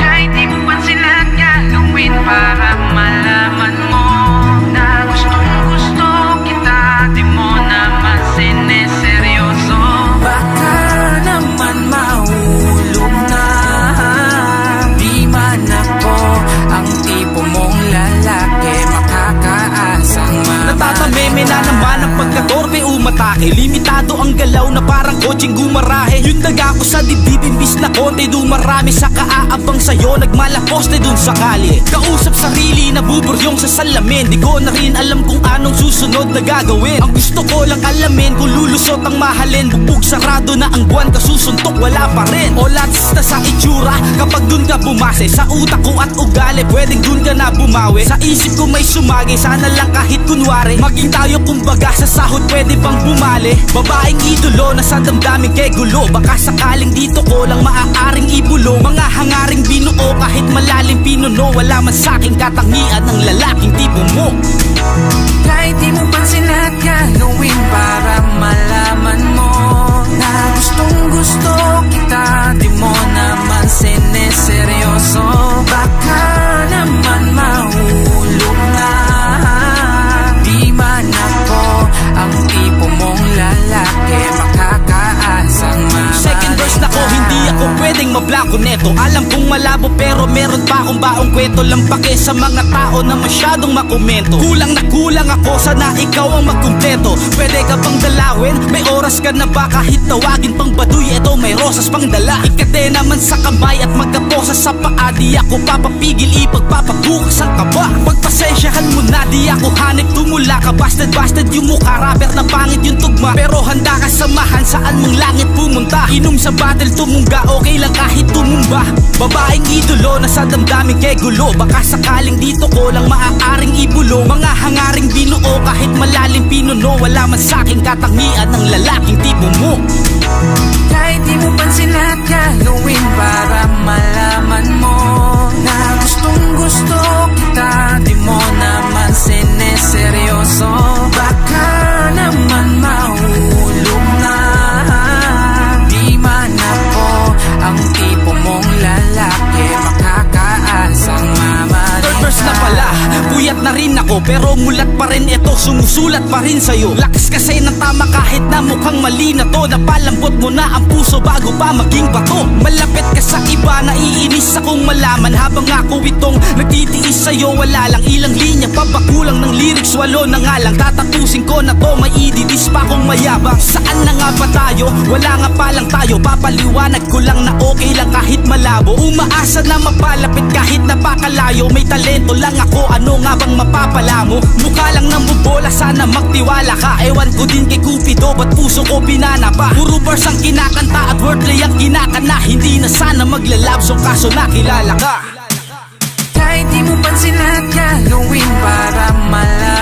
Kahit di mo pansin lahat gagawin para malaman mo na gustong gusto kita, di mo naman sineseryoso. Baka naman mahulog na, di man ako ang tipo mong lalaki makakaasang mamahalin. Natatameme na naman ang pagkatorpe umatake. Limitado ang galaw na parang kotseng gumarahe. Yung daga ko sa dibdib imbis na konti dumarami. Sa kaaabang sa'yo nagmalaposte dun sa kali. Kausap sarili nabuburyong sa salamin. Di ko na rin alam kung anong susunod na gagawin. Ang gusto ko lang alamin kung lulusot ang mahalin. Bugbog sarado na ang buwan, kasusuntok wala pa rin. O latas na sa itsura kapag dun ka bumase. Sa utak ko at ugali pwedeng dun ka na bumawi. Sa isip ko may sumagi, sana lang kahit kunwari maging tayo kumbaga sa sahod pwede bang bumali. Babaeng idolo na sa damdamin kay gulo. Baka sakaling dito ko lang maaaring ibulong. Mga hangaring binuo kahit malalim pinuno. Wala man sa'king katangian ng lalaking tipo mo. Kahit di mo pansin lahat gagawin para malaman mo na gustong gusto kita, di mo naman sineseryoso. Baka naman mahulog na, di man ako ang tipo mong lalaki makakaasang mamahalin. Second verse na ko, hindi ako pwedeng mablako neto. Alam kong malabo pero meron pa akong baong kwento. Lampake sa mga tao na masyadong makomento. Kulang na kulang ako, sana ikaw ang magkumpleto. Pwede ka bang dalawin? May oras ka na ba kahit tawagin pang baduy? Eto may rosas pang dala. Ikate naman sa kamay at magkaposa sa paa. Di ako papapigil, ipagpapabukas ang kaba. Pagpasensyahan mo na, di ako hanip tumula ka. Bastard yung mukha, rapper na pangit yung tugma. Pero handa ka samahan saan mong langit pumunta. Inom sa battle tumungga, okay lang kahit tumumba. Babaeng idolo na sa damdamin kay gulo. Baka sakaling dito ko lang maaaring ibulong. Mga hangaring binuo kahit malalim pinuno. Wala man sa'king katangian ng lalaking tipo mo. Kahit di mo pansin lahat gagawin para malaman mo na gustong gusto kita, di mo naman sineseryoso. Baka naman mahulog na, di man ako ang tipo mong lalaki makakaasang mamahalin. Third verse na pala, puyat na rin ako pero mulat pa rin ito, sumusulat pa rin sa'yo. Lakas kasi ng tama kahit na mukhang mali na to. Napalambot mo na ang puso bago pa maging bato. Malapit ka sa iba, naiinis akong malaman. Habang ako itong nagtitiis sa'yo, wala lang ilang linya pa ba kulang ng lyrics, walo na nga lang. Tatatusin ko na to, may ididis pa kong mayabang. Saan na nga ba tayo? Wala nga pa lang tayo. Papaliwanag ko lang na okay lang kahit malabo. Umaasa na mapalapit kahit napakalayo. May talento lang ako, ano nga bang mapapala mo? Mukha lang ng bubola, sana magtiwala ka. Ewan ko din kay Cupido, ba't puso ko binana pa? Puro verse ang kinakanta at wordplay ang kinakana. Hindi na sana maglalabsong kaso nakilala ka. Kahit di mo pansin lahat gagawin para malaman